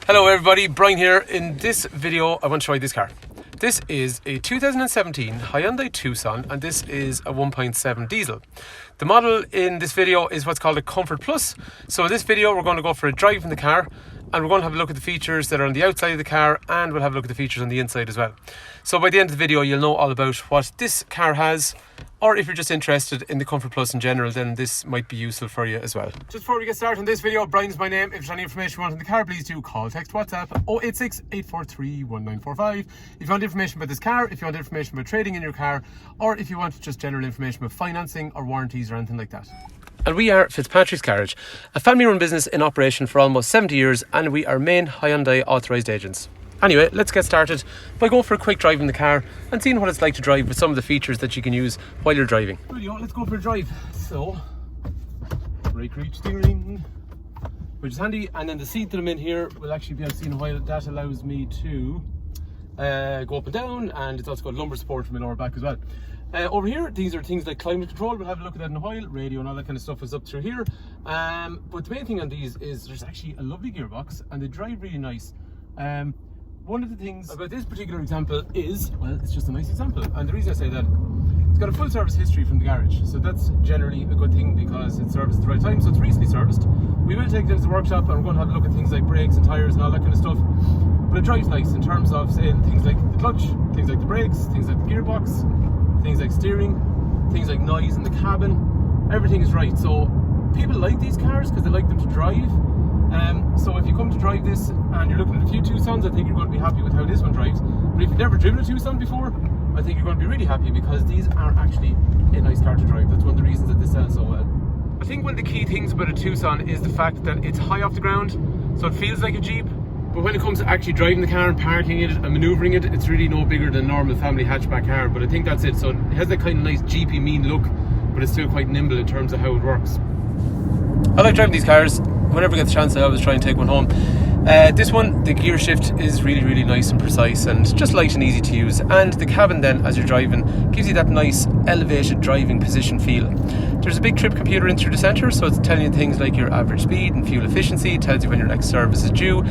Hello everybody, Brian here. In this video I want to show you this car. This is a 2017 Hyundai Tucson and this is a 1.7 diesel. The model in this video is what's called a Comfort Plus. So in this video we're going to go for a drive in the car and we're going to have a look at the features that are on the outside of the car and we'll have a look at the features on the inside as well. So by the end of the video you'll know all about what this car has, or if you're just interested in the Comfort Plus in general, then this might be useful for you as well. Just before we get started on this video, Brian is my name. If there's any information you want on the car, please do call, text, WhatsApp 086 843 1945. If you want information about this car, if you want information about trading in your car, or if you want just general information about financing or warranties or anything like that. And we are Fitzpatrick's Garage, a family-run business in operation for almost 70 years, and we are main Hyundai authorised agents. Anyway, let's get started by going for a quick drive in the car and seeing what it's like to drive with some of the features that you can use while you're driving. Rightio, let's go for a drive. So, brake reach steering, which is handy, and then the seat that I'm in here will actually be able to see in a while. That allows me to go up and down, and it's also got lumbar support for my lower back as well. Over here, these are things like climate control. We'll have a look at that in a while. Radio and all that kind of stuff is up through here. But the main thing on these is there's actually a lovely gearbox and they drive really nice. One of the things about this particular example is, well, it's just a nice example. And the reason I say that, it's got a full service history from the garage. So that's generally a good thing because it's serviced at the right time. So it's recently serviced. We will take it to the workshop and we're going to have a look at things like brakes and tyres and all that kind of stuff. But it drives nice in terms of saying things like the clutch, things like the brakes, things like the gearbox, things like steering, things like noise in the cabin. Everything is right. So people like these cars because they like them to drive. So if you come to drive this and you're looking at a few Tucsons, I think you're going to be happy with how this one drives. But if you've never driven a Tucson before, I think you're going to be really happy because these are actually a nice car to drive. That's one of the reasons that they sell so well. I think one of the key things about a Tucson is the fact that it's high off the ground, so it feels like a Jeep. But when it comes to actually driving the car and parking it and manoeuvring it, it's really no bigger than a normal family hatchback car. But I think that's it. So it has that kind of nice Jeepy mean look, but it's still quite nimble in terms of how it works. I like driving these cars. Whenever I get the chance, I always try and take one home. This one, the gear shift is really nice and precise and just light and easy to use, and the cabin then as you're driving gives you that nice elevated driving position feel. There's a big trip computer in through the centre, so it's telling you things like your average speed and fuel efficiency, tells you when your next service is due.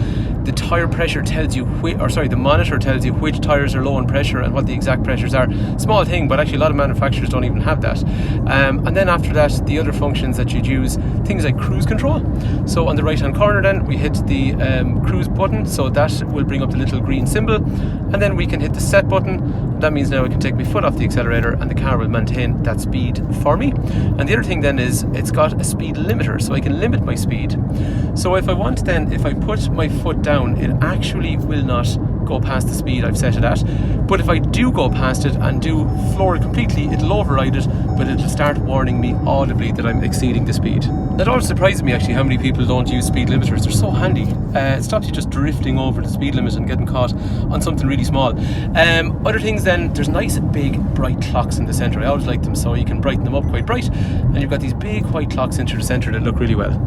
The tyre pressure tells you the monitor tells you which tyres are low in pressure and what the exact pressures are. Small thing, but actually a lot of manufacturers don't even have that. And then after that, the other functions that you'd use, things like cruise control. So on the right hand corner then we hit the cruise button, so that will bring up the little green symbol, and then we can hit the set button. That means now I can take my foot off the accelerator and the car will maintain that speed for me. And the other thing then is it's got a speed limiter, so I can limit my speed. So if I want then, if I put my foot down, it actually will not go past the speed I've set it at. But if I do go past it and do floor it completely, it'll override it, but it'll start warning me audibly that I'm exceeding the speed. It always surprises me actually how many people don't use speed limiters. They're so handy. It stops you just drifting over the speed limit and getting caught on something really small. Other things then, there's nice big bright clocks in the centre. I always like them, so you can brighten them up quite bright, and you've got these big white clocks into the centre that look really well.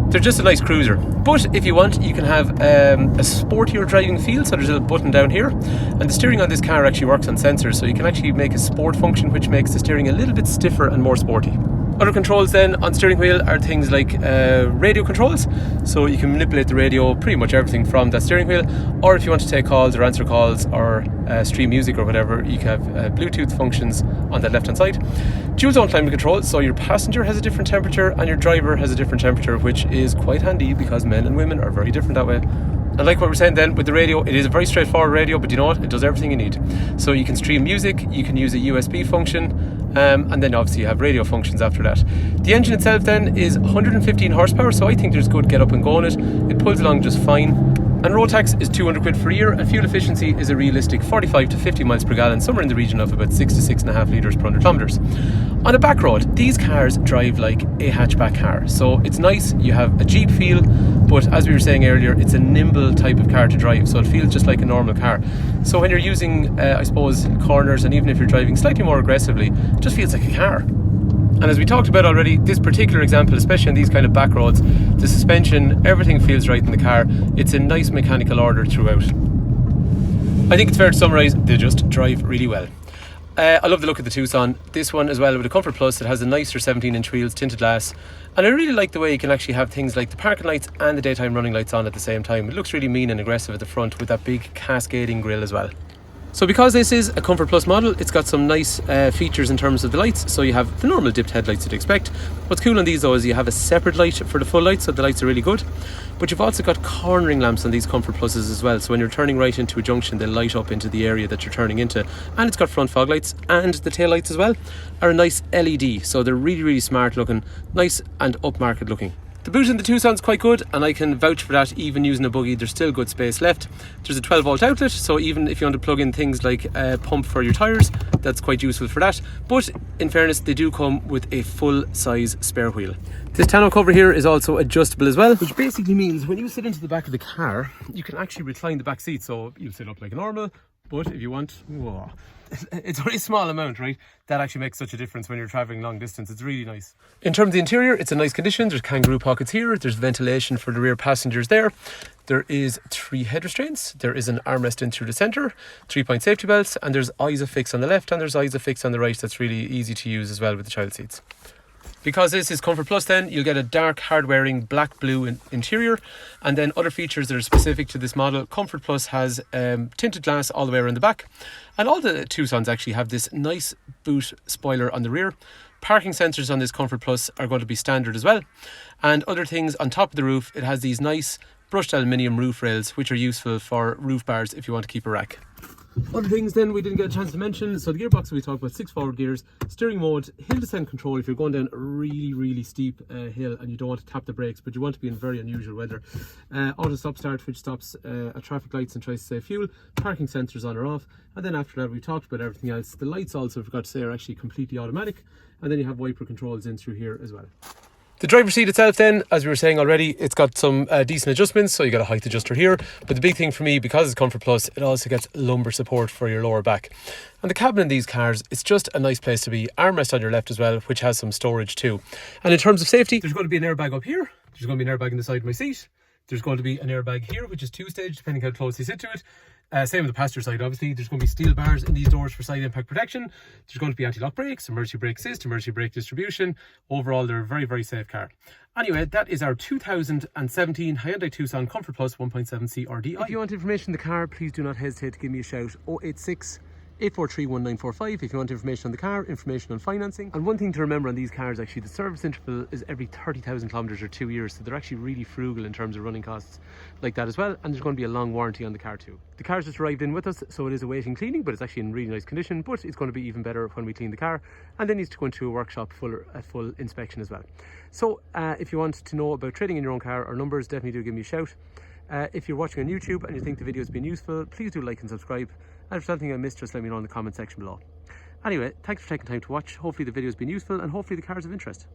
They're just a nice cruiser, but if you want you can have a sportier driving feel. So there's a little button down here, and the steering on this car actually works on sensors, so you can actually make a sport function which makes the steering a little bit stiffer and more sporty. Other controls then on steering wheel are things like radio controls, so you can manipulate the radio, pretty much everything from that steering wheel, or if you want to take calls or answer calls or stream music or whatever, you can have Bluetooth functions on that left hand side. Dual zone climate control, so your passenger has a different temperature and your driver has a different temperature, which is quite handy because men and women are very different that way. And like what we're saying then with the radio, it is a very straightforward radio, but you know what? It does everything you need. So you can stream music, you can use a USB function, and then obviously you have radio functions after that. The engine itself then is 115 horsepower, so I think there's good get up and go on it. It pulls along just fine. And road tax is 200 quid for a year, and fuel efficiency is a realistic 45 to 50 miles per gallon, somewhere in the region of about 6 to 6.5 litres per 100 kilometres. On a back road, these cars drive like a hatchback car, so it's nice, you have a Jeep feel, but as we were saying earlier, it's a nimble type of car to drive, so it feels just like a normal car. So when you're using, I suppose, corners, and even if you're driving slightly more aggressively, it just feels like a car. And as we talked about already, this particular example, especially on these kind of back roads, the suspension, everything feels right in the car. It's a nice mechanical order throughout. I think it's fair to summarise, they just drive really well. I love the look of the Tucson. This one as well with a Comfort Plus. It has a nicer 17-inch wheels, tinted glass, and I really like the way you can actually have things like the parking lights and the daytime running lights on at the same time. It looks really mean and aggressive at the front with that big cascading grille as well. So because this is a Comfort Plus model, it's got some nice features in terms of the lights. So you have the normal dipped headlights you'd expect. What's cool on these though is you have a separate light for the full light, so the lights are really good. But you've also got cornering lamps on these Comfort Pluses as well. So when you're turning right into a junction, they light up into the area that you're turning into. And it's got front fog lights, and the tail lights as well are a nice LED. So they're really, really smart looking, nice and upmarket looking. The boot in the Tucson's quite good, and I can vouch for that. Even using a buggy, there's still good space left. There's a 12-volt outlet, so even if you want to plug in things like a pump for your tyres, that's quite useful for that. But in fairness, they do come with a full-size spare wheel. This tonneau cover here is also adjustable as well, which basically means when you sit into the back of the car, you can actually recline the back seat, so you sit up like normal. But if you want, whoa, it's a very small amount, right? That actually makes such a difference when you're traveling long distance. It's really nice. In terms of the interior, it's a nice condition. There's kangaroo pockets here. There's ventilation for the rear passengers there. There is 3 head restraints. There is an armrest in through the centre, 3-point safety belts, and there's ISOFIX on the left and there's ISOFIX on the right. That's really easy to use as well with the child seats. Because this is Comfort Plus then, you'll get a dark hard-wearing black-blue interior, and then other features that are specific to this model. Comfort Plus has tinted glass all the way around the back, and all the Tucsons actually have this nice boot spoiler on the rear. Parking sensors on this Comfort Plus are going to be standard as well, and other things on top of the roof, it has these nice brushed aluminium roof rails which are useful for roof bars if you want to keep a rack. Other things then we didn't get a chance to mention. So the gearbox, we talked about 6 forward gears, steering mode, hill descent control if you're going down a really, really steep hill and you don't want to tap the brakes, but you want to be in very unusual weather. Auto stop start, which stops at traffic lights and tries to save fuel. Parking sensors on or off. And then after that, we talked about everything else. The lights also, I forgot to say, are actually completely automatic. And then you have wiper controls in through here as well. The driver's seat itself then, as we were saying already, it's got some decent adjustments, so you got a height adjuster here. But the big thing for me, because it's Comfort Plus, it also gets lumbar support for your lower back. And the cabin in these cars, it's just a nice place to be. Armrest on your left as well, which has some storage too. And in terms of safety, there's going to be an airbag up here. There's going to be an airbag in the side of my seat. There's going to be an airbag here, which is 2-stage, depending how close you sit to it. Same on the passenger side, obviously. There's going to be steel bars in these doors for side impact protection. There's going to be anti-lock brakes, emergency brake assist, emergency brake distribution. Overall, they're a very, very safe car. Anyway, that is our 2017 Hyundai Tucson Comfort Plus 1.7 CRDI. If you want information on the car, please do not hesitate to give me a shout. 086 843-1945 if you want information on the car, information on financing. And one thing to remember on these cars, actually, the service interval is every 30,000 kilometres or 2 years, so they're actually really frugal in terms of running costs like that as well. And there's going to be a long warranty on the car too. The car's just arrived in with us, so it is awaiting cleaning, but it's actually in really nice condition. But it's going to be even better when we clean the car, and then needs to go into a workshop for a full inspection as well. So if you want to know about trading in your own car or numbers, definitely do give me a shout. If you're watching on YouTube and you think the video has been useful, please do like and subscribe. And if there's something I missed, just let me know in the comment section below. Anyway, thanks for taking time to watch. Hopefully the video has been useful and hopefully the car is of interest.